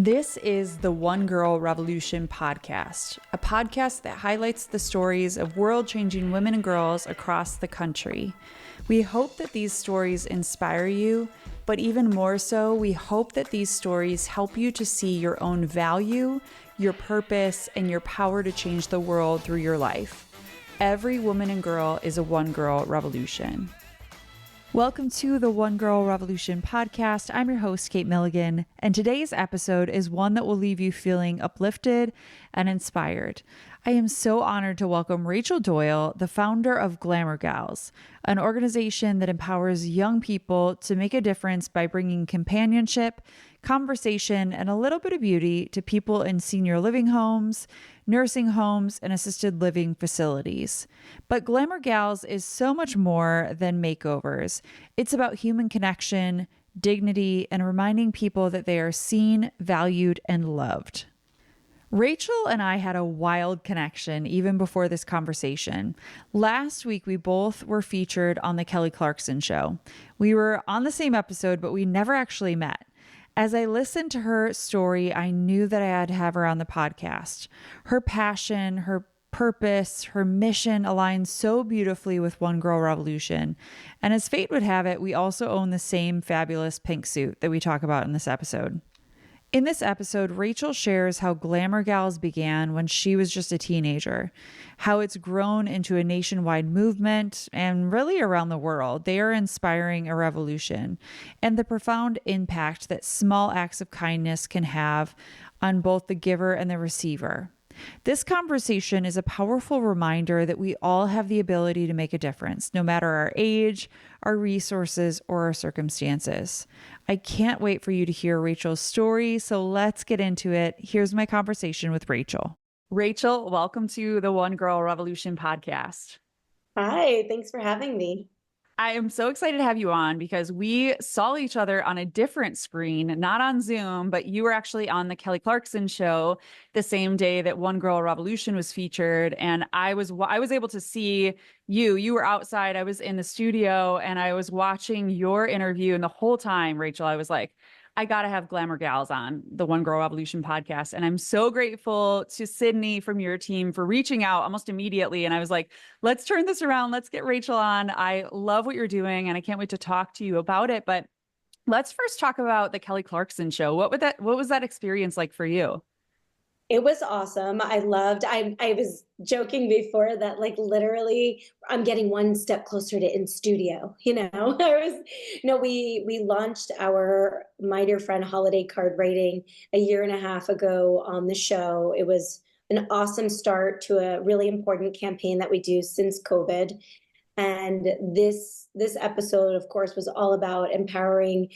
This is the One Girl Revolution podcast, a podcast that highlights the stories of world-changing women and girls across the country. We hope that these stories inspire you, but even more so, we hope that these stories help you to see your own value, your purpose, and your power to change the world through your life. Every woman and girl is a One Girl Revolution. Welcome to the One Girl Revolution podcast. I'm your host, Kate Milligan, and today's episode is one that will leave you feeling uplifted and inspired. I am so honored to welcome Rachel Doyle, the founder of GlamourGals, an organization that empowers young people to make a difference by bringing companionship, conversation, and a little bit of beauty to people in senior living homes, nursing homes, and assisted living facilities. But GlamourGals is so much more than makeovers. It's about human connection, dignity, and reminding people that they are seen, valued, and loved. Rachel and I had a wild connection even before this conversation. Last week, we both were featured on the Kelly Clarkson show. We were on the same episode, but we never actually met. As I listened to her story, I knew that I had to have her on the podcast. Her passion, her purpose, her mission aligns so beautifully with One Girl Revolution. And as fate would have it, we also own the same fabulous pink suit that we talk about in this episode. In this episode, Rachel shares how GlamourGals began when she was just a teenager, how it's grown into a nationwide movement and really around the world. They are inspiring a revolution, and the profound impact that small acts of kindness can have on both the giver and the receiver. This conversation is a powerful reminder that we all have the ability to make a difference, no matter our age, our resources, or our circumstances. I can't wait for you to hear Rachel's story, so let's get into it. Here's my conversation with Rachel. Rachel, welcome to the One Girl Revolution podcast. Hi, thanks for having me. I am so excited to have you on because we saw each other on a different screen, not on Zoom, but you were actually on the Kelly Clarkson show the same day that One Girl Revolution was featured. And I was able to see you. You were outside. I was in the studio and I was watching your interview. And the whole time, Rachel, I was like, I got to have GlamourGals on the One Girl Revolution podcast. And I'm so grateful to Sydney from your team for reaching out almost immediately. And I was like, let's turn this around. Let's get Rachel on. I love what you're doing and I can't wait to talk to you about it. But let's first talk about the Kelly Clarkson show. What was that experience like for you? It was awesome. I was joking before that, like, literally I'm getting one step closer to in studio, we launched our My Dear Friend holiday card writing a year and a half ago on the show. It was an awesome start to a really important campaign that we do since COVID. And this episode, of course, was all about empowering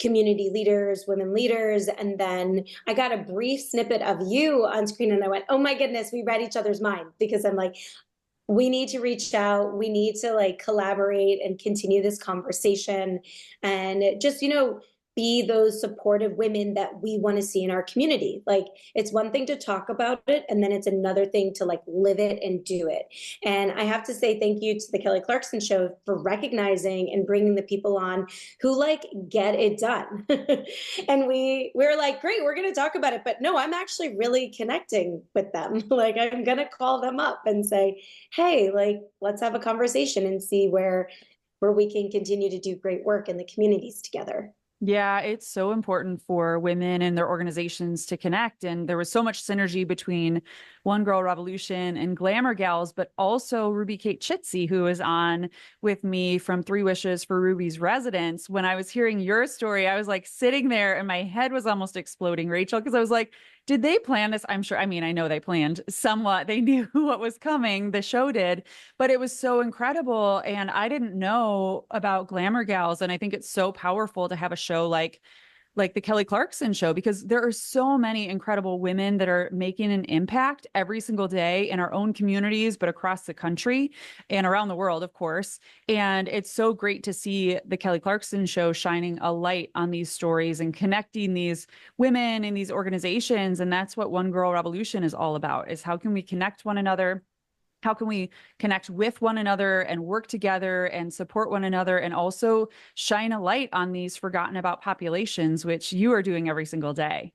community leaders, women leaders. And then I got a brief snippet of you on screen and I went, oh my goodness, we read each other's mind, because I'm like, we need to reach out. We need to like collaborate and continue this conversation and just, be those supportive women that we want to see in our community. Like, it's one thing to talk about it, and then it's another thing to like live it and do it. And I have to say thank you to the Kelly Clarkson show for recognizing and bringing the people on who like get it done. And we were like, great, we're going to talk about it. But no, I'm actually really connecting with them. Like, I'm going to call them up and say, hey, like, let's have a conversation and see where we can continue to do great work in the communities together. Yeah, it's so important for women and their organizations to connect. And there was so much synergy between One Girl Revolution and GlamourGals, but also Ruby Kate Chitsey, who was on with me from Three Wishes for Ruby's Residence. When I was hearing your story, I was like sitting there and my head was almost exploding, Rachel, because I was like, did they plan this? I'm sure. I mean, I know they planned somewhat. They knew what was coming. The show did, but it was so incredible. And I didn't know about GlamourGals. And I think it's so powerful to have a show like the Kelly Clarkson show, because there are so many incredible women that are making an impact every single day in our own communities, but across the country and around the world, of course. And it's so great to see the Kelly Clarkson show shining a light on these stories and connecting these women and these organizations. And that's what One Girl Revolution is all about, is how can we connect one another? How can we connect with one another and work together and support one another, and also shine a light on these forgotten about populations, which you are doing every single day?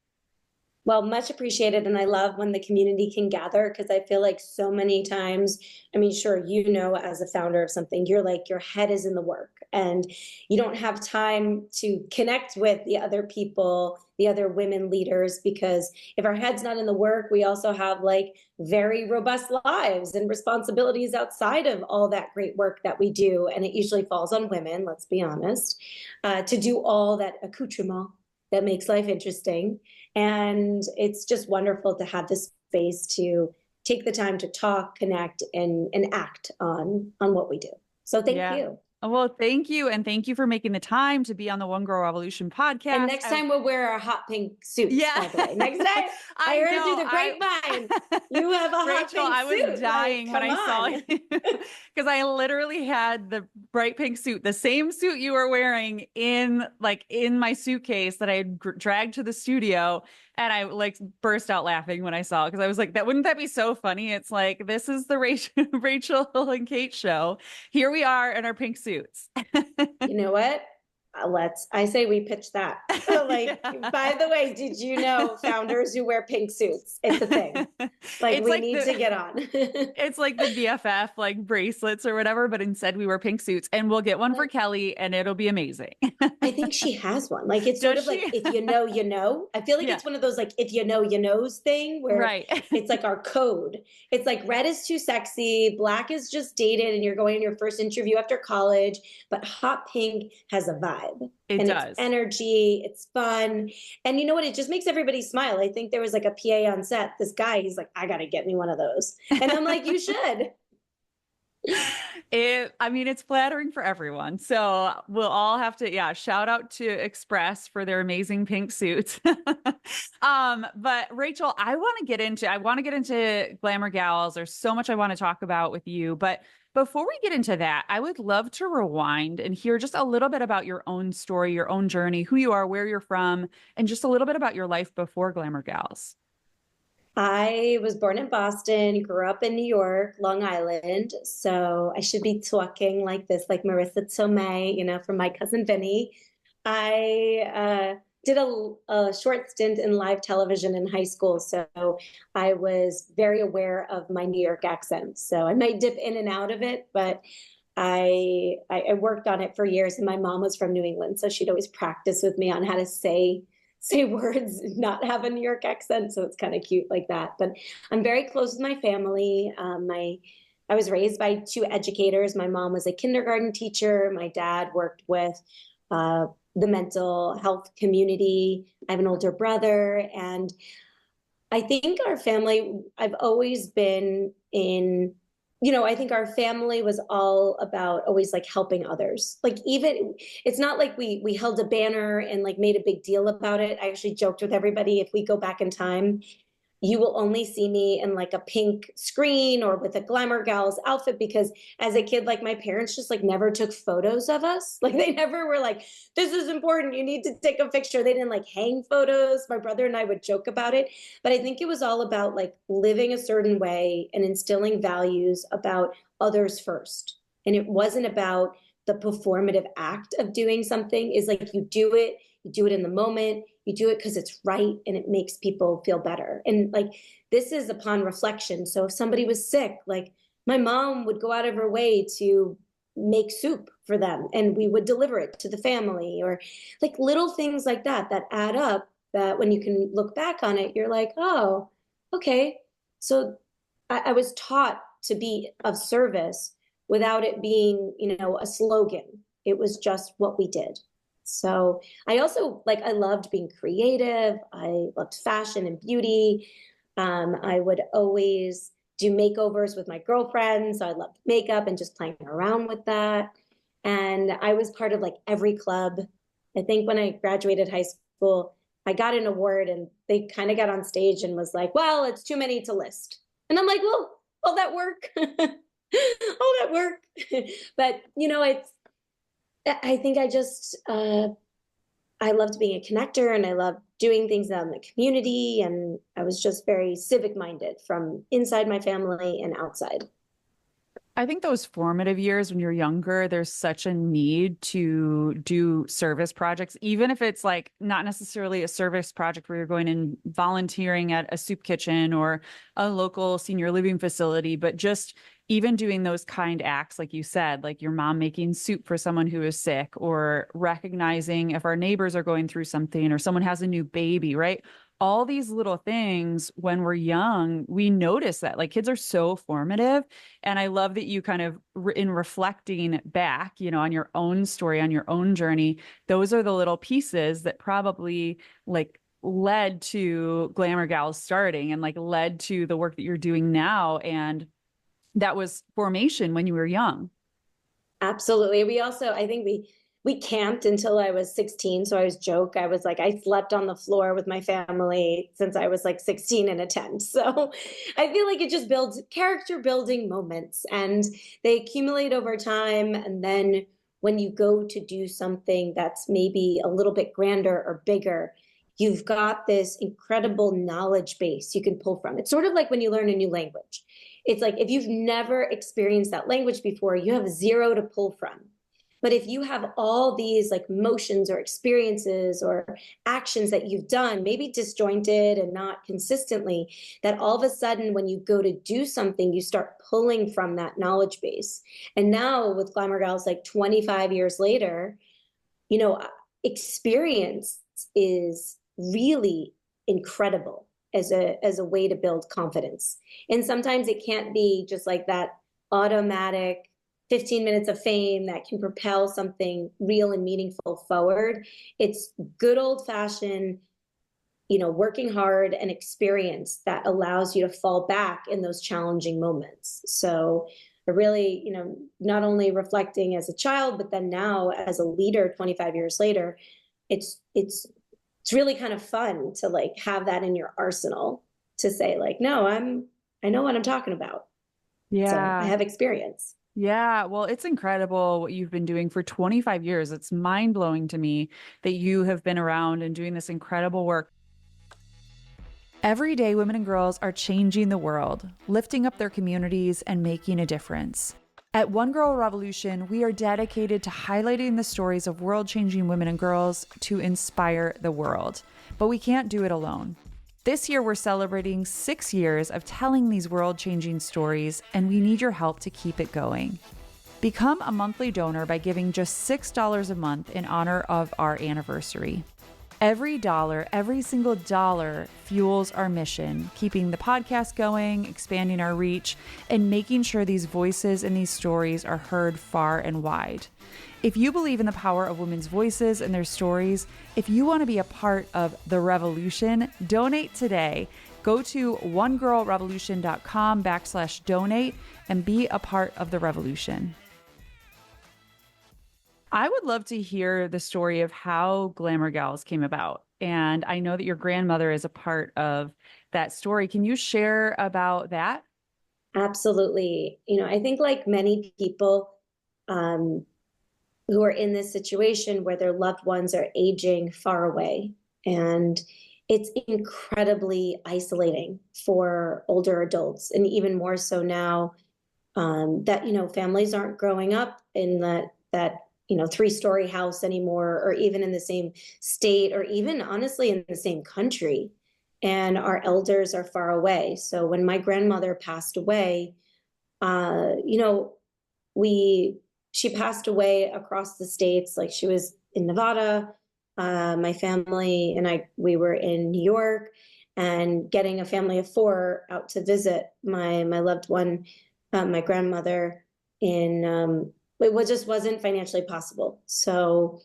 Well, much appreciated. And I love when the community can gather because I feel like so many times, I mean, sure, you know, as a founder of something, you're like, your head is in the work and you don't have time to connect with the other people, the other women leaders, because if our head's not in the work, we also have like very robust lives and responsibilities outside of all that great work that we do. And it usually falls on women, let's be honest, to do all that accoutrement that makes life interesting. And it's just wonderful to have this space to take the time to talk, connect, and act on what we do. So thank Yeah. you. Well, thank you. And thank you for making the time to be on the One Girl Revolution And podcast. next time we'll wear our hot pink suits, Yeah. by the way. Next time, I heard know. through the grapevine, you have a hot Rachel, pink I was suit. dying Like, when come I saw on. you because I literally had the bright pink suit, the same suit you were wearing in my suitcase that I had dragged to the studio. And I like burst out laughing when I saw it because I was like, wouldn't that be so funny? It's like, this is the Rachel and Kate show. Here we are in our pink suits. You know what? I say we pitch that. Like, Yeah. by the way, did you know founders who wear pink suits? It's a thing. Like, It's we like need to get on. it's like the BFF like bracelets or whatever, but instead we wear pink suits and we'll get one for Kelly and it'll be amazing. I think she has one. Like it's sort Does of like she? if you know, you know. I feel like Yeah, it's one of those like if you know, you knows thing where right. it's like our code. It's like red is too sexy, black is just dated, and you're going on your first interview after college. But hot pink has a vibe. It And it's does. energy, it's fun. And you know what? It just makes everybody smile. I think there was like a PA on set. This guy, he's like, I gotta get me one of those. And I'm like, you should. I mean, it's flattering for everyone. So we'll all have to, yeah, shout out to Express for their amazing pink suits. But Rachel, I want to get into Glamour Gals. There's so much I want to talk about with you. But before we get into that, I would love to rewind and hear just a little bit about your own story, your own journey, who you are, where you're from, and just a little bit about your life before Glamour Gals. I was born in Boston, grew up in New York, Long Island. So I should be talking like this, like Marissa Tomei, you know, from My Cousin Vinny. I did a short stint in live television in high school. So I was very aware of my New York accent. So I might dip in and out of it, but I worked on it for years. And my mom was from New England. So she'd always practice with me on how to say words, not have a New York accent. So it's kind of cute like that. But I'm very close with my family. I was raised by two educators. My mom was a kindergarten teacher. My dad worked with the mental health community. I have an older brother. And I think our family, I've always been in, you know, I think our family was all about always like helping others. Like even it's not like we held a banner and like made a big deal about it. I actually joked with everybody if we go back in time, you will only see me in like a pink screen or with a Glamour Gals outfit because as a kid, like my parents just like never took photos of us. Like they never were like, this is important. You need to take a picture. They didn't like hang photos. My brother and I would joke about it. But I think it was all about like living a certain way and instilling values about others first. And it wasn't about the performative act of doing something is like you do it in the moment, you do it because it's right and it makes people feel better. And like this is upon reflection. So if somebody was sick, like my mom would go out of her way to make soup for them and we would deliver it to the family or like little things like that that add up that when you can look back on it, you're like, oh, okay. So I was taught to be of service without it being, you know, a slogan. It was just what we did. So I also I loved being creative. I loved fashion and beauty. I would always do makeovers with my girlfriends. So I loved makeup and just playing around with that. And I was part of like every club. I think when I graduated high school, I got an award and they kind of got on stage and was like, well, it's too many to list. And I'm like, well, all that work, all that work. But, you know, I think I loved being a connector and I loved doing things out in the community. And I was just very civic minded from inside my family and outside. I think those formative years when you're younger, there's such a need to do service projects, even if it's like not necessarily a service project where you're going and volunteering at a soup kitchen or a local senior living facility, but just even doing those kind acts, like you said, like your mom making soup for someone who is sick, or recognizing if our neighbors are going through something or someone has a new baby, right? All these little things when we're young, we notice that like kids are so formative. And I love that you kind of, in reflecting back, on your own story, on your own journey, those are the little pieces that probably like led to Glamour Gals starting and like led to the work that you're doing now. And that was formation when you were young. Absolutely. I think we camped until I was 16. So I was joke. I was like, I slept on the floor with my family since I was like 16 in a tent. So I feel like it just builds character building moments and they accumulate over time. And then when you go to do something that's maybe a little bit grander or bigger, you've got this incredible knowledge base you can pull from. It's sort of like when you learn a new language. It's like if you've never experienced that language before, you have zero to pull from. But if you have all these like motions or experiences or actions that you've done, maybe disjointed and not consistently, that all of a sudden when you go to do something, you start pulling from that knowledge base. And now with Glamour Gals, like 25 years later, you know, experience is really incredible as a way to build confidence. And sometimes it can't be just like that automatic 15 minutes of fame that can propel something real and meaningful forward. It's good old fashioned, working hard and experience that allows you to fall back in those challenging moments. So I really, not only reflecting as a child, but then now as a leader 25 years later, it's really kind of fun to like have that in your arsenal to say like, no, I know what I'm talking about. So I Yeah. have experience. Yeah, well, it's incredible what you've been doing for 25 years. It's mind blowing to me that you have been around and doing this incredible work. Every day, women and girls are changing the world, lifting up their communities, and making a difference. At One Girl Revolution, we are dedicated to highlighting the stories of world-changing women and girls to inspire the world. But we can't do it alone. This year, we're celebrating 6 years of telling these world-changing stories, and we need your help to keep it going. Become a monthly donor by giving just $6 a month in honor of our anniversary. Every single dollar fuels our mission, keeping the podcast going, expanding our reach, and making sure these voices and these stories are heard far and wide. If you believe in the power of women's voices and their stories, if you want to be a part of the revolution, donate today. Go to onegirlrevolution.com/donate and be a part of the revolution. I would love to hear the story of how Glamour Gals came about. And I know that your grandmother is a part of that story. Can you share about that? Absolutely. I think like many people um, who are in this situation where their loved ones are aging far away, and it's incredibly isolating for older adults, and even more so now that families aren't growing up in that three-story house anymore, or even in the same state, or even honestly in the same country, and our elders are far away. So when my grandmother passed away, uh, you know, we she passed away across the states. Like she was in Nevada. My family and we were in New York, and getting a family of four out to visit my loved one, my grandmother, in it just wasn't financially possible. So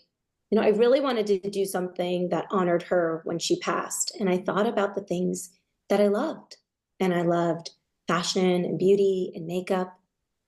I really wanted to do something that honored her when she passed. And I thought about the things that I loved. And I loved fashion and beauty and makeup.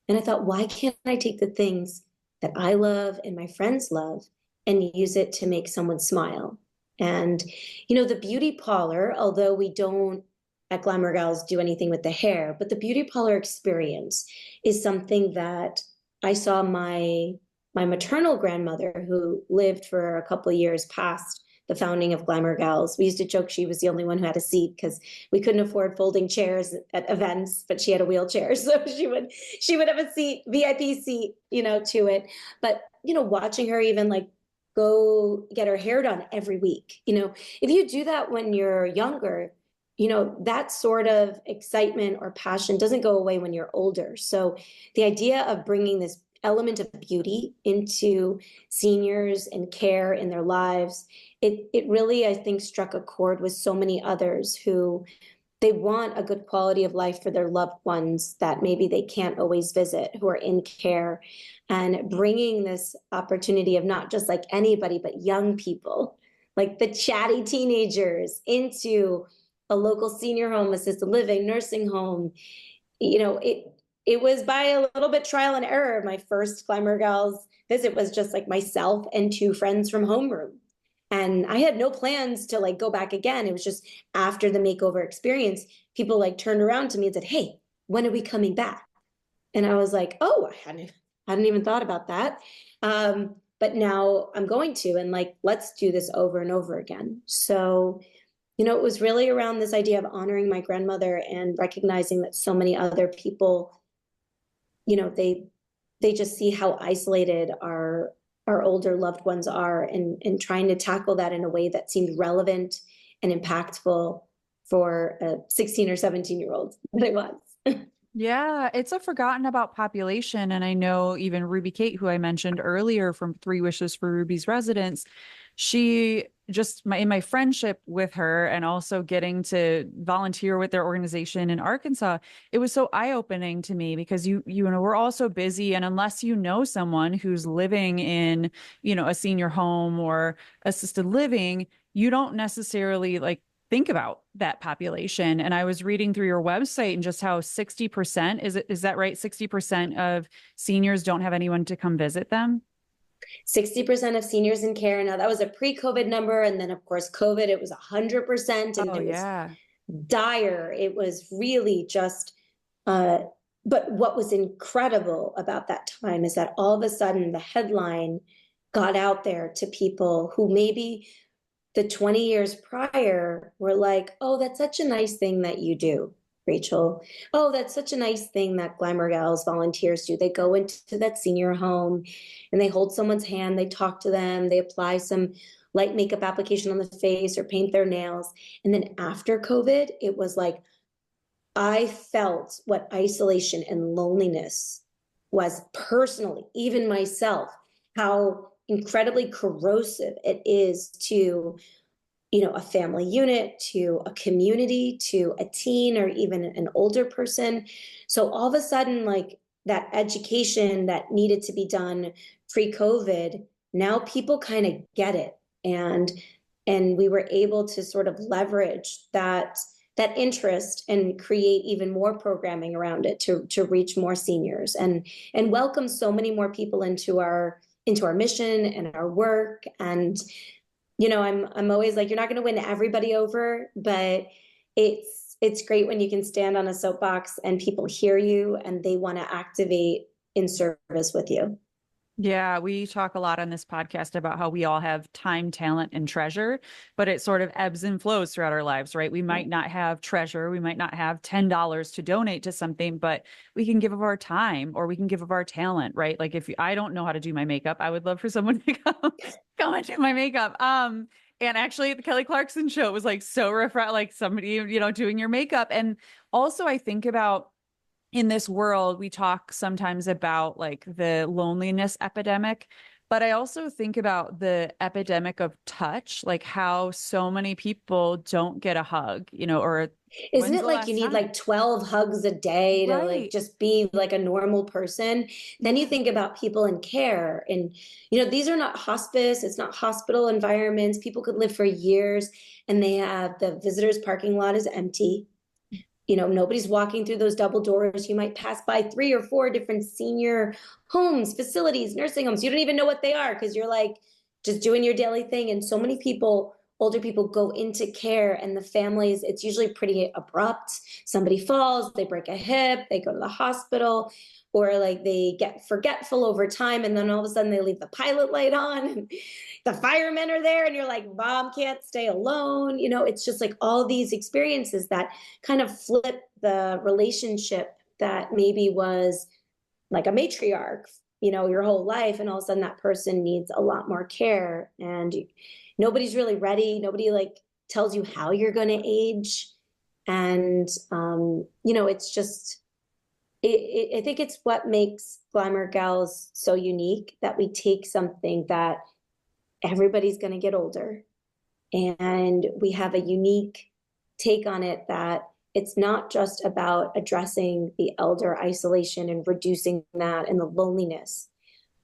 And I thought, why can't I take the things that I love and my friends love and use it to make someone smile? And, the beauty parlor, although we don't at Glamour Gals do anything with the hair, but the beauty parlor experience is something that I saw my maternal grandmother, who lived for a couple of years past the founding of GlamourGals. We used to joke she was the only one who had a seat because we couldn't afford folding chairs at events, but she had a wheelchair. So she would have a seat, VIP seat, to it. But, watching her even like go get her hair done every week, if you do that when you're younger, that sort of excitement or passion doesn't go away when you're older. So the idea of bringing this element of beauty into seniors and care in their lives, it really, I think, struck a chord with so many others who they want a good quality of life for their loved ones that maybe they can't always visit, who are in care, and bringing this opportunity of not just like anybody, but young people, like the chatty teenagers, into a local senior home, assisted living, nursing home. It was by a little bit trial and error. My first GlamourGals visit was just like myself and two friends from homeroom. And I had no plans to like go back again. It was just after the makeover experience, people like turned around to me and said, "Hey, when are we coming back?" And I was like, "Oh, I hadn't even thought about that." But now I'm going to, and like, let's do this over and over again. So, it was really around this idea of honoring my grandmother and recognizing that so many other people, they just see how isolated our older loved ones are, and trying to tackle that in a way that seemed relevant and impactful for a 16 or 17-year-old that I was. Yeah, it's a forgotten about population. And I know even Ruby Kate, who I mentioned earlier from Three Wishes for Ruby's Residence, she just in my friendship with her and also getting to volunteer with their organization in Arkansas, it was so eye-opening to me because we're all so busy. And unless you know someone who's living in, a senior home or assisted living, you don't necessarily like think about that population. And I was reading through your website and just how 60%, is that right? 60% of seniors don't have anyone to come visit them. 60% of seniors in care. Now that was a pre-COVID number. And then of course, COVID, it was 100%, and Oh, it was yeah. dire. It was really just, but what was incredible about that time is that all of a sudden the headline got out there to people who maybe the 20 years prior were like, "Oh, that's such a nice thing that you do, Rachel. Oh, that's such a nice thing that GlamourGals volunteers do. They go into that senior home and they hold someone's hand, they talk to them, they apply some light makeup application on the face or paint their nails." And then after COVID, it was like, I felt what isolation and loneliness was personally, even myself, how incredibly corrosive it is to, a family unit, to a community, to a teen, or even an older person. So all of a sudden, like that education that needed to be done pre-COVID, now people kind of get it. And we were able to sort of leverage that interest and create even more programming around it to reach more seniors and welcome so many more people into our mission and our work. And I'm always like, you're not going to win everybody over, but it's great when you can stand on a soapbox and people hear you and they want to activate in service with you. Yeah, we talk a lot on this podcast about how we all have time, talent, and treasure, but it sort of ebbs and flows throughout our lives, right? We might not have treasure, we might not have $10 to donate to something, but we can give of our time or we can give of our talent, right? Like if I don't know how to do my makeup, I would love for someone to come and do my makeup. And actually at the Kelly Clarkson show, it was like so refresh, like somebody, doing your makeup. And also I think about in this world, we talk sometimes about like the loneliness epidemic, but I also think about the epidemic of touch, like how so many people don't get a hug, or Isn't when's it the like you last need time? like 12 hugs a day to like Right. just be like a normal person? Then you think about people in care, and these are not hospice, it's not hospital environments. People could live for years and they have the visitors parking lot is empty. Nobody's walking through those double doors. You might pass by 3 or 4 different senior homes, facilities, nursing homes. You don't even know what they are because you're like just doing your daily thing. And so many people older people go into care, and the families, it's usually pretty abrupt. Somebody falls, they break a hip, they go to the hospital, or like they get forgetful over time, and then all of a sudden they leave the pilot light on and the firemen are there, and you're like, mom can't stay alone. It's just like all these experiences that kind of flip the relationship that maybe was like a matriarch, your whole life, and all of a sudden that person needs a lot more care, and nobody's really ready. Nobody like tells you how you're going to age. And it's just, I think it's what makes GlamourGals so unique, that we take something that everybody's going to get older, and we have a unique take on it, that it's not just about addressing the elder isolation and reducing that and the loneliness,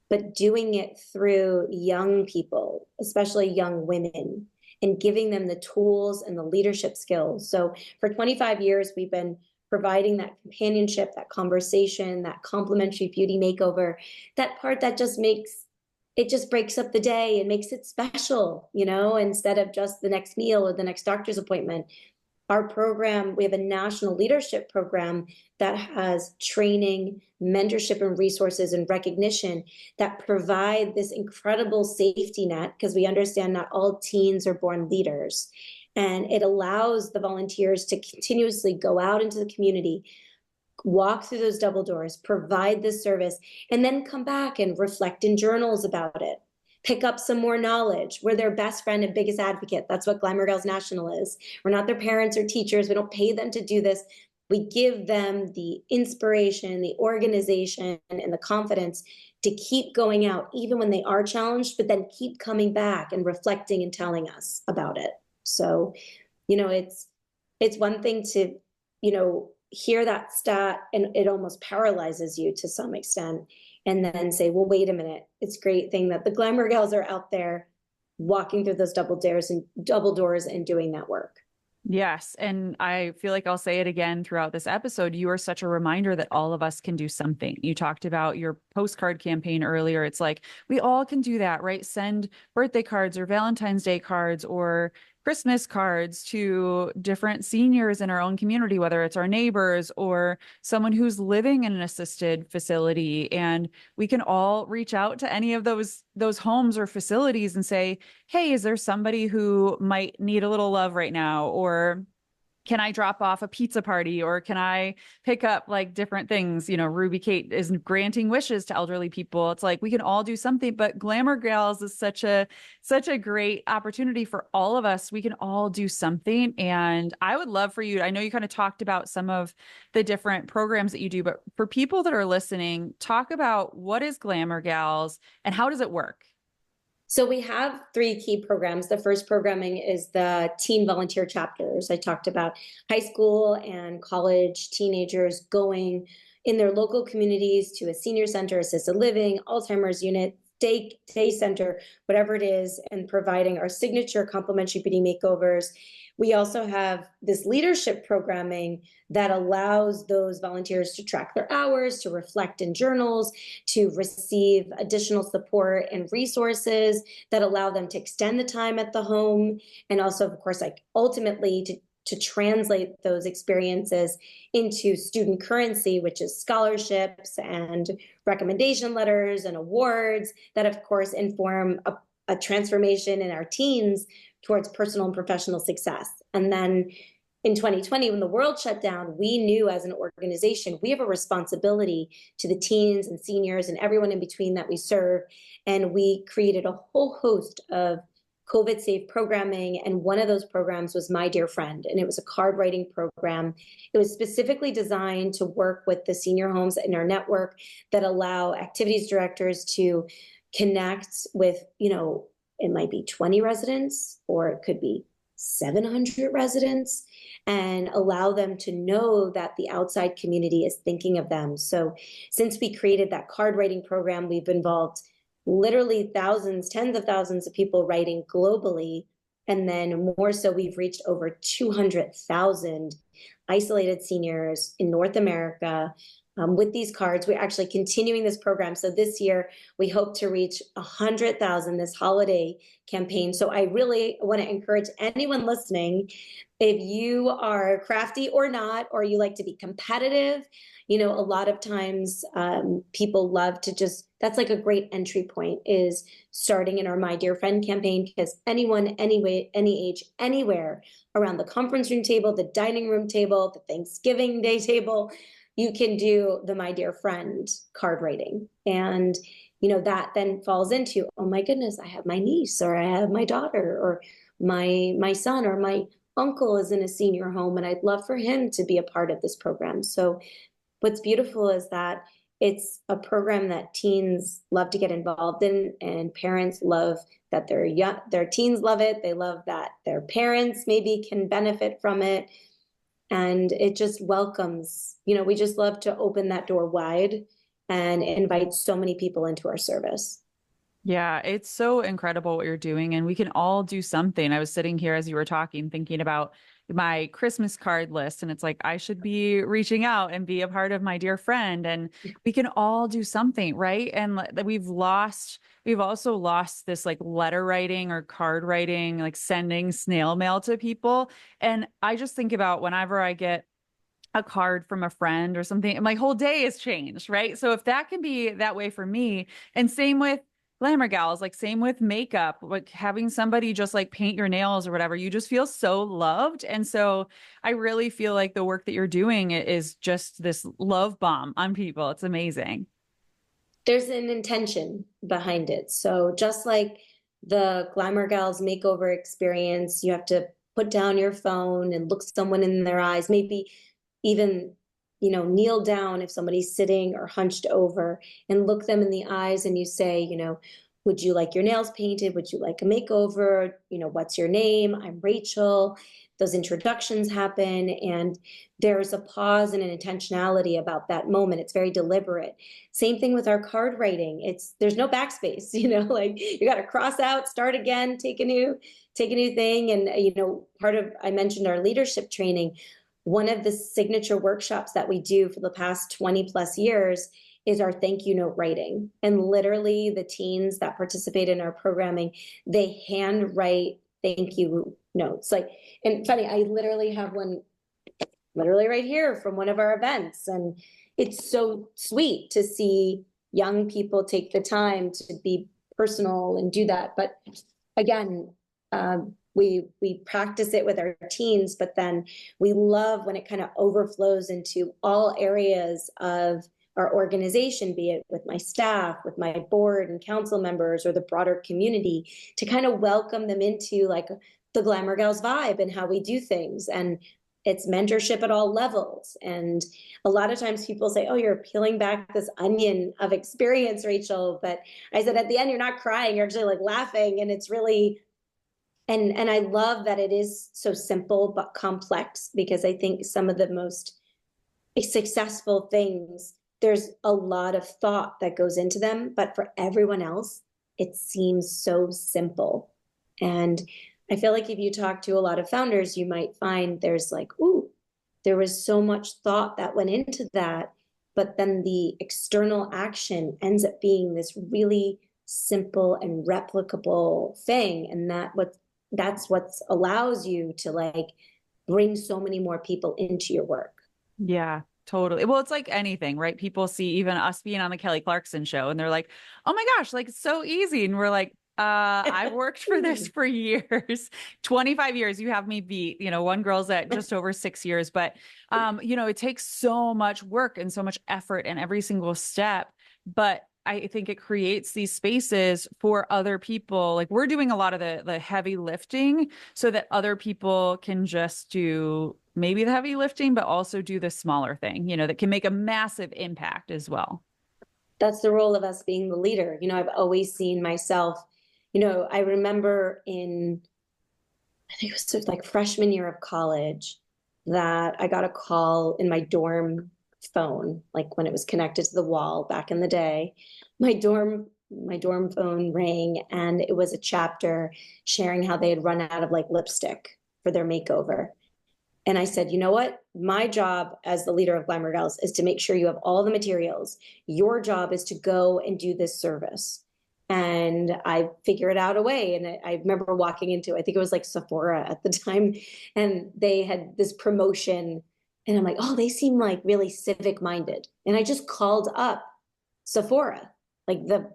but doing it through young people, especially young women, and giving them the tools and the leadership skills. So for 25 years, we've been providing that companionship, that conversation, that complimentary beauty makeover, that part that just breaks up the day and makes it special, instead of just the next meal or the next doctor's appointment. Our program, we have a national leadership program that has training, mentorship, and resources and recognition that provide this incredible safety net, because we understand not all teens are born leaders. And it allows the volunteers to continuously go out into the community, walk through those double doors, provide this service, and then come back and reflect in journals about it. Pick up some more knowledge. We're their best friend and biggest advocate. That's what GlamourGals National is. We're not their parents or teachers. We don't pay them to do this. We give them the inspiration, the organization, and the confidence to keep going out, even when they are challenged, but then keep coming back and reflecting and telling us about it. So, it's one thing to, hear that stat and it almost paralyzes you to some extent, and then say, well, wait a minute, it's a great thing that the GlamourGals are out there walking through those double doors and doing that work. Yes. And I feel like I'll say it again throughout this episode. You are such a reminder that all of us can do something. You talked about your postcard campaign earlier. It's like, we all can do that, right? Send birthday cards or Valentine's Day cards or Christmas cards to different seniors in our own community, whether it's our neighbors or someone who's living in an assisted facility. And we can all reach out to any of those homes or facilities and say, hey, is there somebody who might need a little love right now? Or can I drop off a pizza party, or can I pick up like different things? Ruby Kate is granting wishes to elderly people. It's like we can all do something, but GlamourGals is such a great opportunity for all of us. We can all do something. And I would love for you, I know you kind of talked about some of the different programs that you do, but for people that are listening, talk about what is GlamourGals and how does it work? So we have 3 key programs. The first programming is the teen volunteer chapters. I talked about high school and college teenagers going in their local communities to a senior center, assisted living, Alzheimer's unit, day center, whatever it is, and providing our signature complimentary beauty makeovers. We also have this leadership programming that allows those volunteers to track their hours, to reflect in journals, to receive additional support and resources that allow them to extend the time at the home. And also, of course, like ultimately to translate those experiences into student currency, which is scholarships and recommendation letters and awards that, of course, inform a transformation in our teens towards personal and professional success. And then in 2020, when the world shut down, we knew as an organization, we have a responsibility to the teens and seniors and everyone in between that we serve. And we created a whole host of COVID safe programming. And one of those programs was My Dear Friend. And it was a card writing program. It was specifically designed to work with the senior homes in our network that allow activities directors to connect with, it might be 20 residents, or it could be 700 residents, and allow them to know that the outside community is thinking of them. So since we created that card writing program, we've involved literally thousands, tens of thousands of people writing globally. And then more so, we've reached over 200,000 isolated seniors in North America, with these cards. We're actually continuing this program. So this year we hope to reach 100,000 this holiday campaign. So I really want to encourage anyone listening, if you are crafty or not, or you like to be competitive, you know, a lot of times people love to just, that's like a great entry point, is starting in our My Dear Friend campaign, because anyone, anyway, any age, anywhere around the conference room table, the dining room table, the Thanksgiving Day table, you can do the My Dear Friend card rating. And, you know, that then falls into, oh my goodness, I have my niece, or I have my daughter, or my son, or my uncle is in a senior home, and I'd love for him to be a part of this program. So what's beautiful is that it's a program that teens love to get involved in, and parents love that their teens love it. They love that their parents maybe can benefit from it. And it just welcomes, you know, we just love to open that door wide and invite so many people into our service. Yeah, it's so incredible what you're doing, and we can all do something. I was sitting here as you were talking, thinking about my Christmas card list, and it's like I should be reaching out and be a part of My Dear Friend, and we can all do something, right? And we've also lost this like letter writing or card writing, like sending snail mail to people. And I just think about whenever I get a card from a friend or something, and my whole day has changed, right? So if that can be that way for me, and same with GlamourGals, like same with makeup, like having somebody just like paint your nails or whatever, you just feel so loved. And so I really feel like the work that you're doing is just this love bomb on people. It's amazing. There's an intention behind it. So just like the Glamour Gals makeover experience, you have to put down your phone and look someone in their eyes, maybe even, you know, kneel down if somebody's sitting or hunched over, and look them in the eyes, and you say, you know, would you like your nails painted? Would you like a makeover? You know, what's your name? I'm Rachel. Those introductions happen, and there's a pause and an intentionality about that moment. It's very deliberate. Same thing with our card writing. There's no backspace, you know, like you got to cross out, start again, take a new thing. And you know, I mentioned our leadership training. One of the signature workshops that we do for the past 20 plus years is our thank you note writing. And literally the teens that participate in our programming, they hand write thank you notes. Like, and funny, I literally have one literally right here from one of our events. And it's so sweet to see young people take the time to be personal and do that. But again, we practice it with our teens, but then we love when it kind of overflows into all areas of our organization, be it with my staff, with my board and council members, or the broader community, to kind of welcome them into like the Glamour Gals vibe and how we do things. And it's mentorship at all levels. And a lot of times people say, oh, you're peeling back this onion of experience, Rachel. But I said, at the end, you're not crying, you're actually like laughing. And it's really, and I love that it is so simple but complex, because I think some of the most successful things, there's a lot of thought that goes into them, but for everyone else, it seems so simple. And I feel like if you talk to a lot of founders, you might find there's like, ooh, there was so much thought that went into that, but then the external action ends up being this really simple and replicable thing. And that's what allows you to like bring so many more people into your work. Yeah, totally. Well, it's like anything, right? People see even us being on the Kelly Clarkson show and they're like, oh my gosh, like it's so easy. And we're like, I've worked for this for years, 25 years. You have me beat, you know, one girl's at just over 6 years, but, you know, it takes so much work and so much effort in every single step. But I think it creates these spaces for other people. Like we're doing a lot of the heavy lifting so that other people can just do maybe the heavy lifting, but also do the smaller thing, you know, that can make a massive impact as well. That's the role of us being the leader. You know, I've always seen myself, you know, I remember I think it was sort of like freshman year of college, that I got a call in my dorm phone, like when it was connected to the wall back in the day. My dorm phone rang, and it was a chapter sharing how they had run out of like lipstick for their makeover. And I said, you know what? My job as the leader of GlamourGals is to make sure you have all the materials. Your job is to go and do this service. And I figured out a way. And I remember walking into, I think it was like Sephora at the time, and they had this promotion. And I'm like, oh, they seem like really civic minded. And I just called up Sephora, like the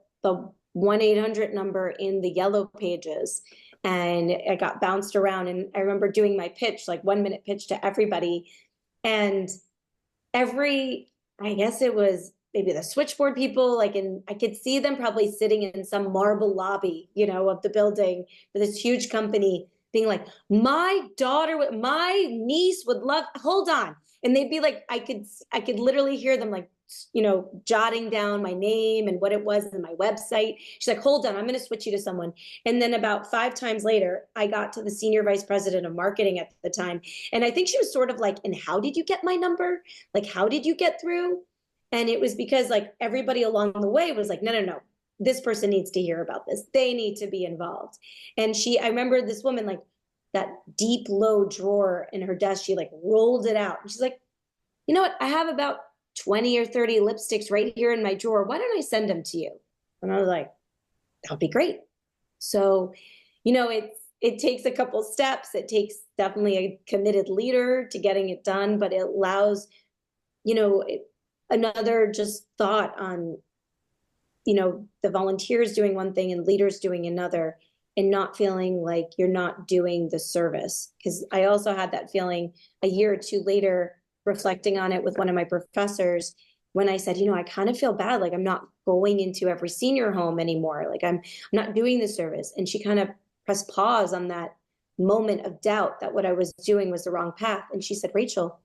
1-800 number in the yellow pages. And I got bounced around. And I remember doing my pitch, like 1 minute pitch to everybody. And I guess it was maybe the switchboard people, like, and I could see them probably sitting in some marble lobby, of the building for this huge company, being like, my niece would love, hold on. And they'd be like, I could literally hear them like, jotting down my name and what it was in my website. She's like, hold on, I'm going to switch you to someone. And then about 5 times later, I got to the senior vice president of marketing at the time. And I think she was sort of like, and how did you get my number? Like, how did you get through? And it was because like everybody along the way was like, no, this person needs to hear about this. They need to be involved. And I remember this woman, like that deep low drawer in her desk, she like rolled it out. And she's like, you know what? I have about 20 or 30 lipsticks right here in my drawer. Why don't I send them to you? And I was like, that would be great. So, it takes a couple steps. It takes definitely a committed leader to getting it done, but it allows, another just thought on, the volunteers doing one thing and leaders doing another, and not feeling like you're not doing the service. Because I also had that feeling a year or two later, reflecting on it with one of my professors, when I said, I kind of feel bad, like I'm not going into every senior home anymore. Like I'm not doing the service. And she kind of pressed pause on that moment of doubt that what I was doing was the wrong path. And she said, Rachel,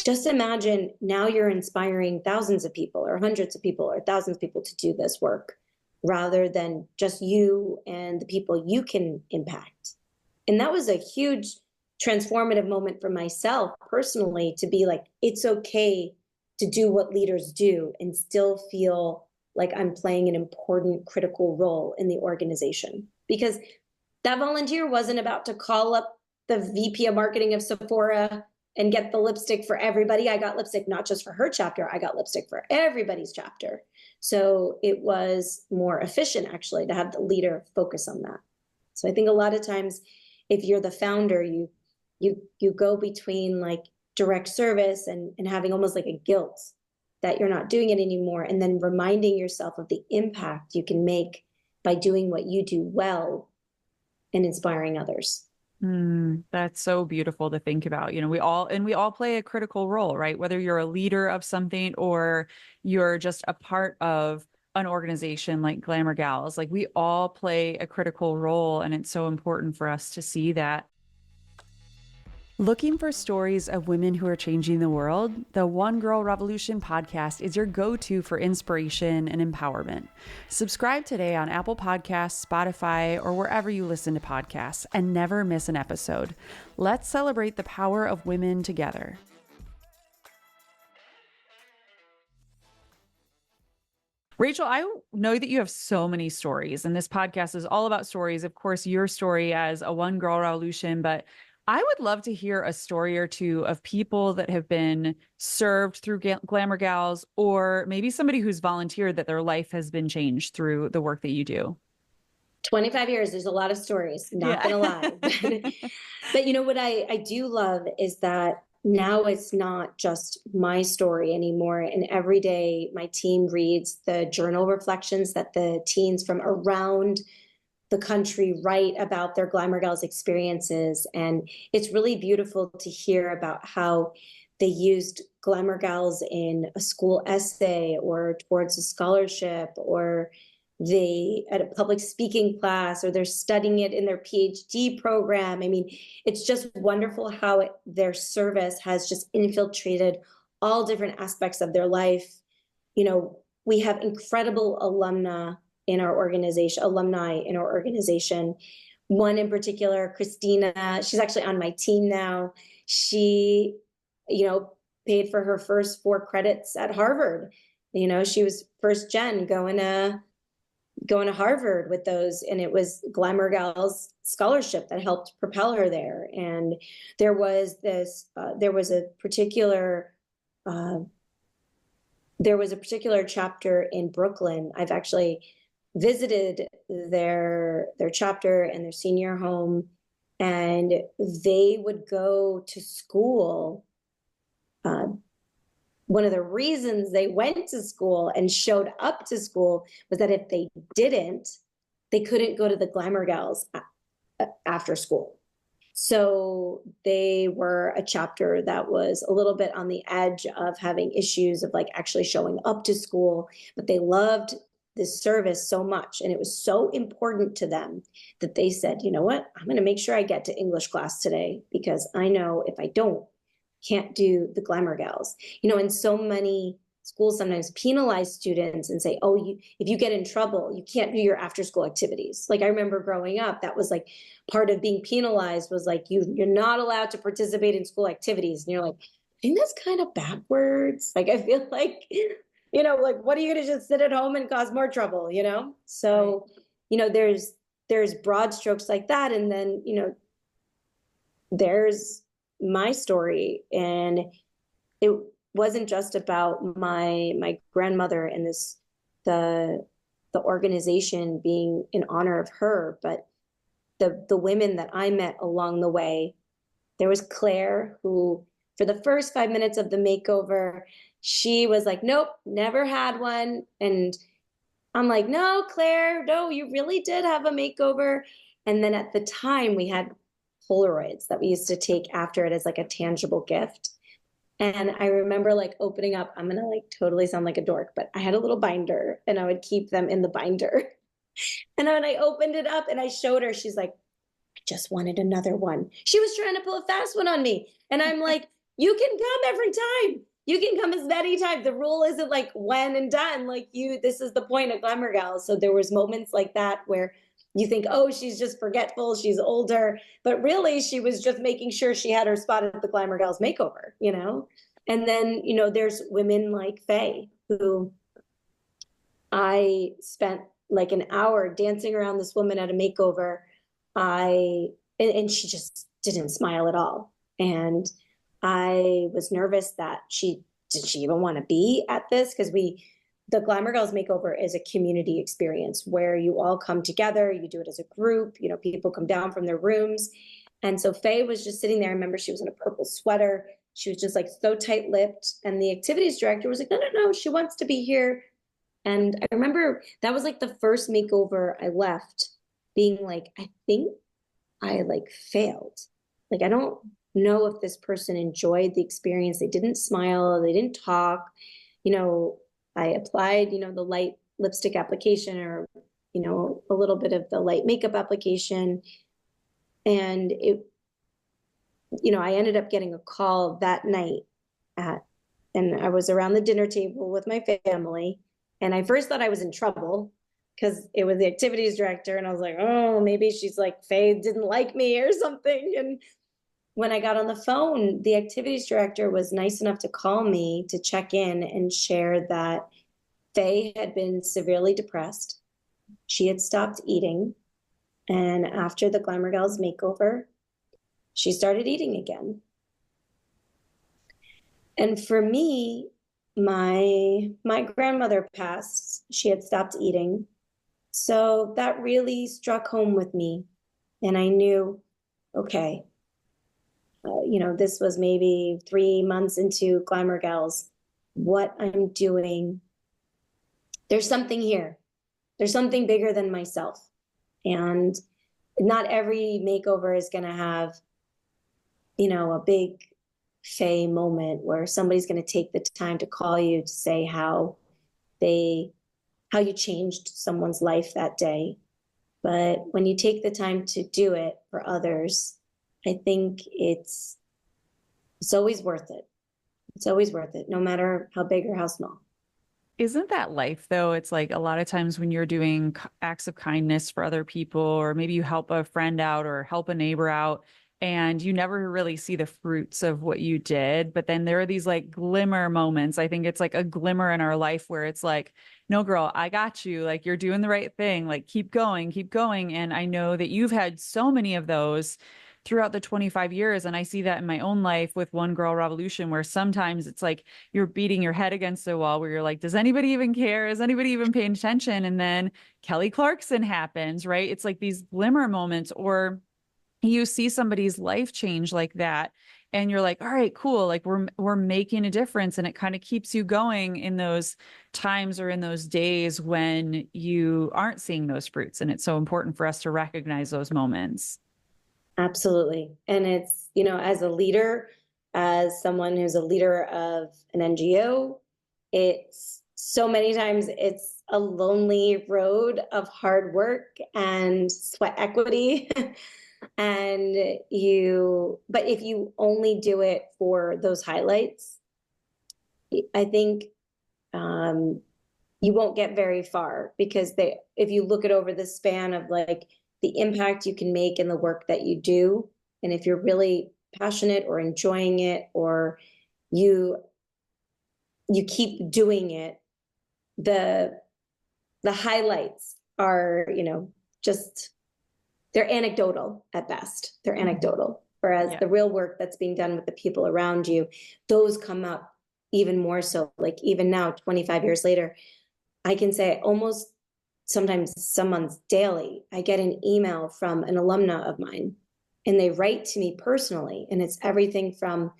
just imagine now you're inspiring thousands of people or hundreds of people or thousands of people to do this work rather than just you and the people you can impact. And that was a huge transformative moment for myself personally, to be like, it's okay to do what leaders do and still feel like I'm playing an important, critical role in the organization. Because that volunteer wasn't about to call up the VP of marketing of Sephora and get the lipstick for everybody. I got lipstick not just for her chapter, I got lipstick for everybody's chapter. So it was more efficient actually to have the leader focus on that. So I think a lot of times if you're the founder, you go between like direct service and having almost like a guilt that you're not doing it anymore, and then reminding yourself of the impact you can make by doing what you do well and inspiring others. That's so beautiful to think about. We all play a critical role, right? Whether you're a leader of something or you're just a part of an organization like GlamourGals, like we all play a critical role, and it's so important for us to see that. Looking for stories of women who are changing the world? The One Girl Revolution podcast is your go-to for inspiration and empowerment. Subscribe today on Apple Podcasts, Spotify, or wherever you listen to podcasts, and never miss an episode. Let's celebrate the power of women together. Rachel, I know that you have so many stories, and this podcast is all about stories. Of course, your story as a One Girl Revolution, but I would love to hear a story or two of people that have been served through GlamourGals, or maybe somebody who's volunteered that their life has been changed through the work that you do. 25 years, there's a lot of stories, not gonna lie. But what I do love is that now it's not just my story anymore. And every day my team reads the journal reflections that the teens from around the country write about their GlamourGals experiences. And it's really beautiful to hear about how they used GlamourGals in a school essay or towards a scholarship, or they at a public speaking class, or they're studying it in their PhD program. I mean, it's just wonderful how their service has just infiltrated all different aspects of their life. We have incredible alumni in our organization. One in particular, Christina, she's actually on my team now. She, paid for her first 4 credits at Harvard. She was first gen going to, going to Harvard with those. And it was GlamourGals scholarship that helped propel her there. And there was a particular, uh, chapter in Brooklyn. I've actually visited their chapter and their senior home, and they would go to school. One of the reasons they went to school and showed up to school was that if they didn't, they couldn't go to the GlamourGals after school. So they were a chapter that was a little bit on the edge of having issues of like actually showing up to school, but they loved this service so much, and it was so important to them that they said, you know what, I'm going to make sure I get to English class today, because I know if I don't, can't do the GlamourGals. And so many schools sometimes penalize students and say, oh, if you get in trouble, you can't do your after school activities. Like I remember growing up, that was like part of being penalized, was like, you're not allowed to participate in school activities. And you're like, I think that's kind of backwards. Like, I feel like, like, what are you going to just sit at home and cause more trouble, So, there's broad strokes like that. And then, there's my story, and it wasn't just about my grandmother and the organization being in honor of her, but the women that I met along the way. There was Claire, who for the first 5 minutes of the makeover, she was like, nope, never had one. And I'm like, no, Claire, no, you really did have a makeover. And then at the time we had Polaroids that we used to take after it as like a tangible gift. And I remember like opening up, I'm going to like totally sound like a dork, but I had a little binder and I would keep them in the binder. And when I opened it up and I showed her, she's like, I just wanted another one. She was trying to pull a fast one on me. And I'm like, you can come every time. You can come as many times. The rule isn't like when and done. Like this is the point of GlamourGals. So there was moments like that where you think, oh, she's just forgetful, she's older. But really, she was just making sure she had her spot at the GlamourGals makeover, And then, there's women like Faye, who I spent like an hour dancing around this woman at a makeover. And she just didn't smile at all. And I was nervous that did she even want to be at this? Because the GlamourGals makeover is a community experience where you all come together, you do it as a group, people come down from their rooms. And so Faye was just sitting there. I remember she was in a purple sweater. She was just like so tight-lipped. And the activities director was like, no, she wants to be here. And I remember that was like the first makeover I left being like, I think I like failed. Like, I don't know if this person enjoyed the experience. They didn't smile, they didn't talk, I applied, the light lipstick application, or, a little bit of the light makeup application. And I ended up getting a call that night and I was around the dinner table with my family. And I first thought I was in trouble because it was the activities director. And I was like, oh, maybe she's like, Faye didn't like me or something. And when I got on the phone, the activities director was nice enough to call me to check in and share that Faye had been severely depressed. She had stopped eating. And after the GlamourGals makeover, she started eating again. And for me, my grandmother passed. She had stopped eating. So that really struck home with me. And I knew, okay, this was maybe 3 months into GlamourGals. What I'm doing, there's something here. There's something bigger than myself. And not every makeover is going to have, a big Faye moment where somebody's going to take the time to call you to say how you changed someone's life that day. But when you take the time to do it for others, I think it's always worth it. It's always worth it, no matter how big or how small. Isn't that life though? It's like a lot of times when you're doing acts of kindness for other people, or maybe you help a friend out or help a neighbor out, and you never really see the fruits of what you did. But then there are these like glimmer moments. I think it's like a glimmer in our life where it's like, no, girl, I got you. Like you're doing the right thing. Like keep going, keep going. And I know that you've had so many of those throughout the 25 years. And I see that in my own life with One Girl Revolution, where sometimes it's like you're beating your head against the wall where you're like, does anybody even care? Is anybody even paying attention? And then Kelly Clarkson happens, right? It's like these glimmer moments, or you see somebody's life change like that and you're like, all right, cool, like we're making a difference, and it kind of keeps you going in those times or in those days when you aren't seeing those fruits. And it's so important for us to recognize those moments. Absolutely. And it's, as a leader, as someone who's a leader of an NGO, it's so many times it's a lonely road of hard work and sweat equity. And but if you only do it for those highlights, I think you won't get very far, because if you look at over the span of like the impact you can make in the work that you do, and if you're really passionate or enjoying it, or you keep doing it, the highlights are, just they're anecdotal at best. They're anecdotal. Whereas the real work that's being done with the people around you, those come up even more so. Like even now, 25 years later, I can say almost sometimes some months daily, I get an email from an alumna of mine, and they write to me personally. And it's everything from,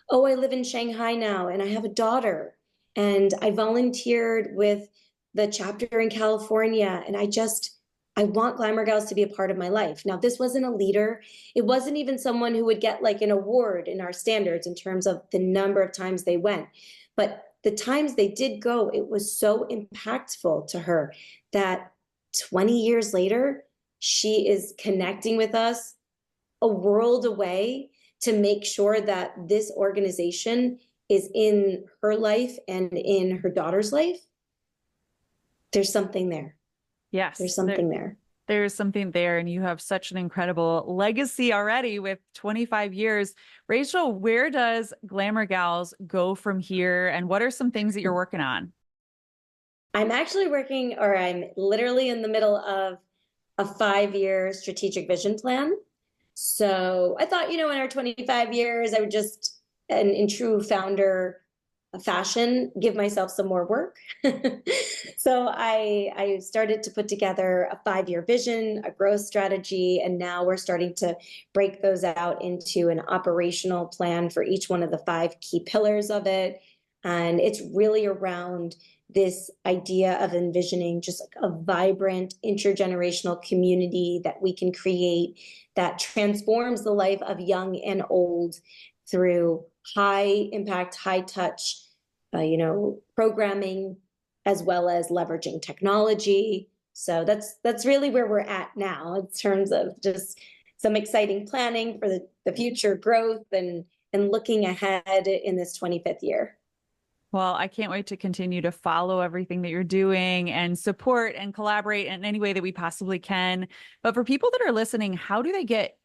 oh, I live in Shanghai now and I have a daughter, and I volunteered with the chapter in California, and I want GlamourGals to be a part of my life. Now, this wasn't a leader. It wasn't even someone who would get like an award in our standards in terms of the number of times they went. But the times they did go, it was so impactful to her that 20 years later, she is connecting with us a world away to make sure that this organization is in her life and in her daughter's life. There's something there. Yes, there's something there. There's something there, and you have such an incredible legacy already with 25 years. Rachel, where does GlamourGals go from here, and what are some things that you're working on? I'm literally in the middle of a 5-year strategic vision plan. So I thought, in our 25 years, I would just, in true founder fashion, give myself some more work. So I started to put together a 5-year vision, a growth strategy, and now we're starting to break those out into an operational plan for each one of the 5 key pillars of it. And it's really around this idea of envisioning just like a vibrant intergenerational community that we can create that transforms the life of young and old through high impact, high touch, programming, as well as leveraging technology. So that's really where we're at now in terms of just some exciting planning for the future growth and looking ahead in this 25th year. Well, I can't wait to continue to follow everything that you're doing and support and collaborate in any way that we possibly can. But for people that are listening, how can they get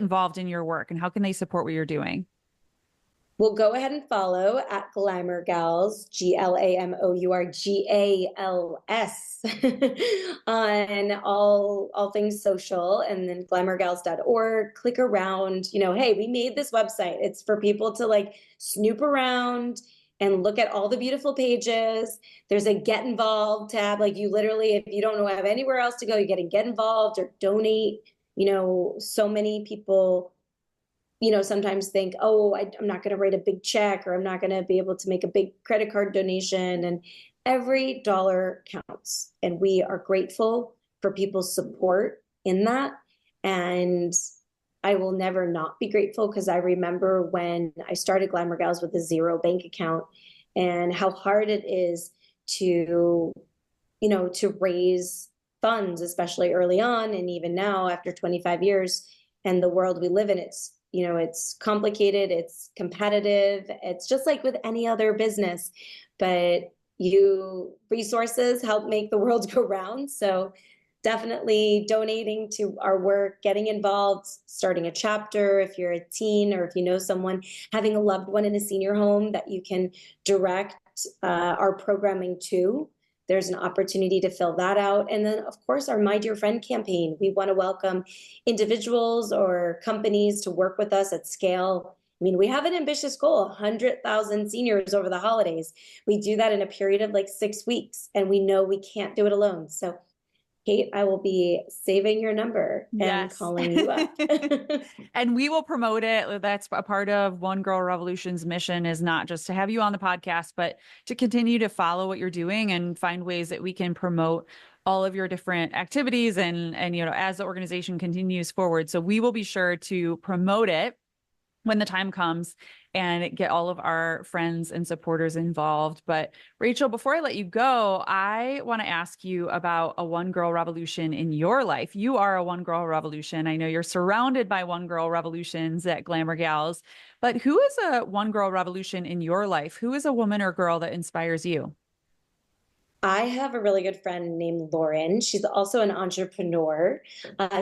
involved in your work, and how can they support what you're doing? Well, go ahead and follow at GlamourGals, GlamourGals, on all things social, and then glamourgals.org. Click around, hey, we made this website. It's for people to like snoop around and look at all the beautiful pages. There's a get involved tab. Like you literally, if you don't have anywhere else to go, you get involved or donate. So many people sometimes think, oh, I'm not going to write a big check, or I'm not going to be able to make a big credit card donation. And every dollar counts. And we are grateful for people's support in that. And I will never not be grateful, because I remember when I started GlamourGals with a 0 bank account, and how hard it is to raise funds, especially early on. And even now, after 25 years and the world we live in, it's complicated, it's competitive, it's just like with any other business, but resources help make the world go round. So definitely donating to our work, getting involved, starting a chapter if you're a teen or if you know someone, having a loved one in a senior home that you can direct our programming to. There's an opportunity to fill that out. And then, of course, our My Dear Friend campaign. We want to welcome individuals or companies to work with us at scale. I mean, we have an ambitious goal, 100,000 seniors over the holidays. We do that in a period of like 6 weeks, and we know we can't do it alone. So Kate, I will be saving your number and calling you up. And we will promote it. That's a part of One Girl Revolution's mission, is not just to have you on the podcast, but to continue to follow what you're doing and find ways that we can promote all of your different activities and as the organization continues forward. So we will be sure to promote it when the time comes and get all of our friends and supporters involved. But Rachel, before I let you go, I want to ask you about a one girl revolution in your life. You are a one girl revolution. I know you're surrounded by one girl revolutions at GlamourGals, but who is a one girl revolution in your life? Who is a woman or girl that inspires you? I have a really good friend named Lauren. She's also an entrepreneur.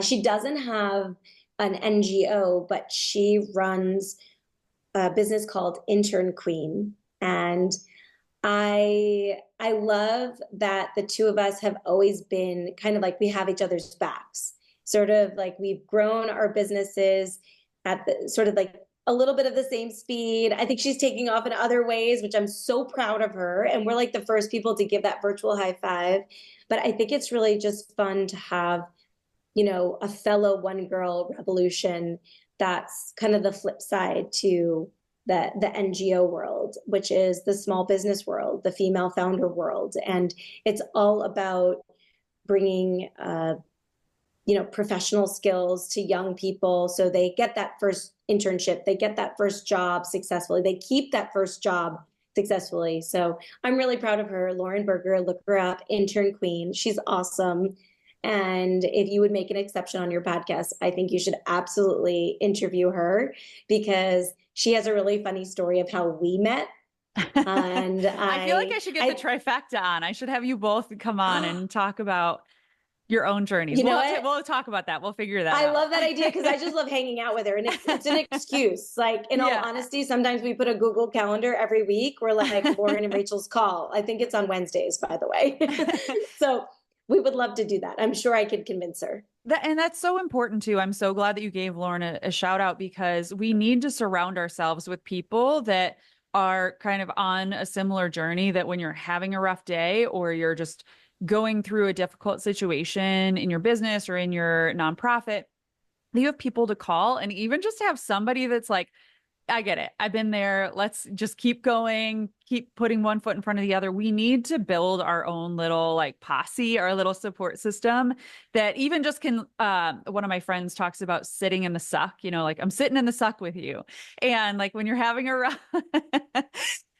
She doesn't have an NGO, but she runs a business called Intern Queen. And I love that the two of us have always been kind of like we have each other's backs. Sort of like we've grown our businesses at the sort of like a little bit of the same speed. I think she's taking off in other ways, which I'm so proud of her. And we're like the first people to give that virtual high five. But I think it's really just fun to have, a fellow one girl revolution that's kind of the flip side to the NGO world, which is the small business world, the female founder world. And it's all about bringing, professional skills to young people so they get that first internship, they get that first job successfully, they keep that first job successfully. So I'm really proud of her. Lauren Berger, look her up, Intern Queen. She's awesome. And if you would make an exception on your podcast, I think you should absolutely interview her because she has a really funny story of how we met. And I feel like I should get the trifecta on. I should have you both come on and talk about your own journeys. We'll talk about that. We'll figure that out. I love that idea because I just love hanging out with her. And it's an excuse. Like, in all honesty, sometimes we put a Google Calendar every week. We're like Lauren and Rachel's call. I think it's on Wednesdays, by the way. So we would love to do that. I'm sure I could convince her. And that's so important too. I'm so glad that you gave Lauren a shout out because we need to surround ourselves with people that are kind of on a similar journey, that when you're having a rough day or you're just going through a difficult situation in your business or in your nonprofit, you have people to call, and even just to have somebody that's like, I get it. I've been there. Let's just keep going, keep putting one foot in front of the other. We need to build our own little like posse, our little support system that even just can, one of my friends talks about sitting in the suck, like I'm sitting in the suck with you. And like when you're having a rough,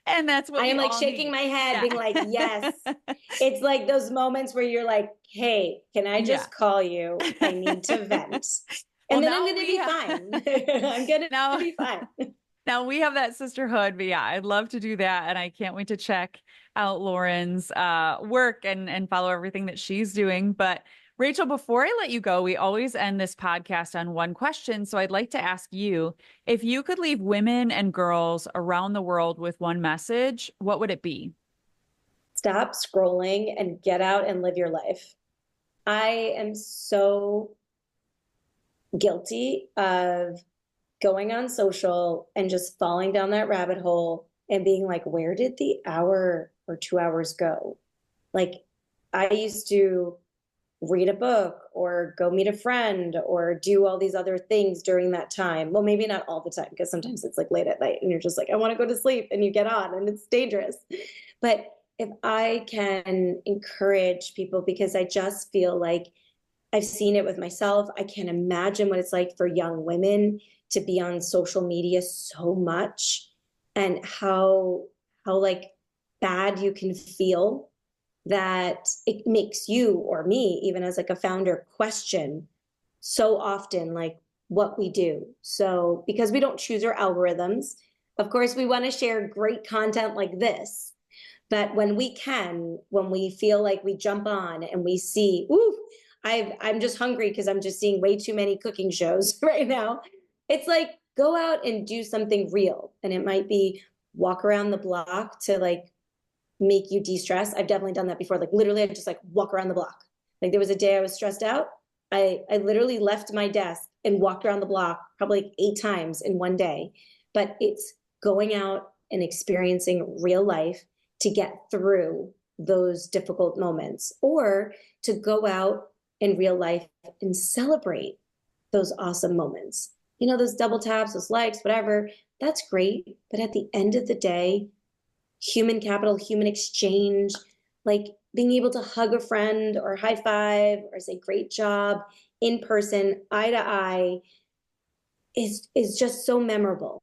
and that's what I am like shaking my head, being like, yes. It's like those moments where you're like, hey, can I just call you? I need to vent. And then I'm going to be fine. I'm going to be fine. Now we have that sisterhood, but I'd love to do that. And I can't wait to check out Lauren's work and follow everything that she's doing. But Rachel, before I let you go, we always end this podcast on one question. So I'd like to ask you, if you could leave women and girls around the world with one message, what would it be? Stop scrolling and get out and live your life. I am so guilty of going on social and just falling down that rabbit hole and being like, where did the hour or 2 hours go? Like, I used to read a book or go meet a friend or do all these other things during that time. Well, maybe not all the time, because sometimes it's like late at night and you're just like, I want to go to sleep, and you get on and it's dangerous. But if I can encourage people, because I just feel like I've seen it with myself. I can't imagine what it's like for young women to be on social media so much, and how like bad you can feel that it makes you or me, even as like a founder, question so often like what we do. So because we don't choose our algorithms, of course, we want to share great content like this. But when we feel like we jump on and we see, ooh, I'm just hungry because I'm just seeing way too many cooking shows right now. It's like, go out and do something real. And it might be walk around the block to like make you de-stress. I've definitely done that before. Like literally I just like walk around the block. Like there was a day I was stressed out. I literally left my desk and walked around the block probably like 8 times in one day. But it's going out and experiencing real life to get through those difficult moments, or to go out in real life and celebrate those awesome moments. You know, those double taps, those likes, whatever, that's great. But at the end of the day, human capital, human exchange, like being able to hug a friend or high five or say great job in person, eye to eye, is just so memorable.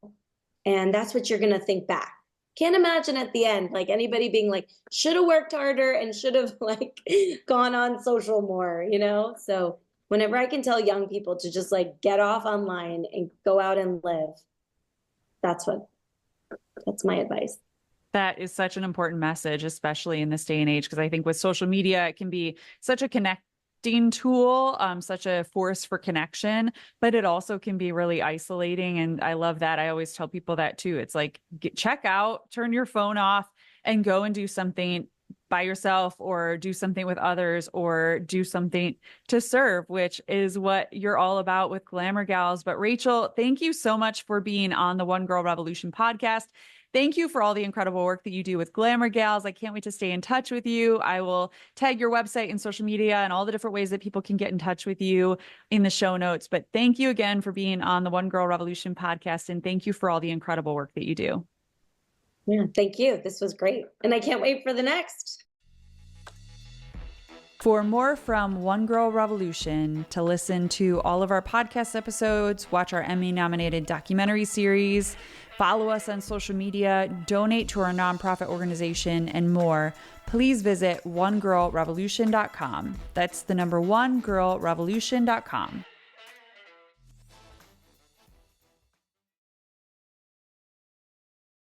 And that's what you're going to think back. Can't imagine at the end, like anybody being like, should have worked harder and should have like gone on social more, you know? So whenever I can tell young people to just like get off online and go out and live, that's my advice. That is such an important message, especially in this day and age, because I think with social media, it can be such a connecting tool, such a force for connection, but it also can be really isolating. And I love that. I always tell people that too. It's like, check out, turn your phone off and go and do something by yourself, or do something with others, or do something to serve, which is what you're all about with GlamourGals. But Rachel, thank you so much for being on the One Girl Revolution podcast. Thank you for all the incredible work that you do with GlamourGals. I can't wait to stay in touch with you. I will tag your website and social media and all the different ways that people can get in touch with you in the show notes. But thank you again for being on the One Girl Revolution podcast. And thank you for all the incredible work that you do. Yeah, thank you. This was great. And I can't wait for the next. For more from One Girl Revolution, to listen to all of our podcast episodes, watch our Emmy-nominated documentary series, follow us on social media, donate to our nonprofit organization, and more, please visit onegirlrevolution.com. That's the number onegirlrevolution.com.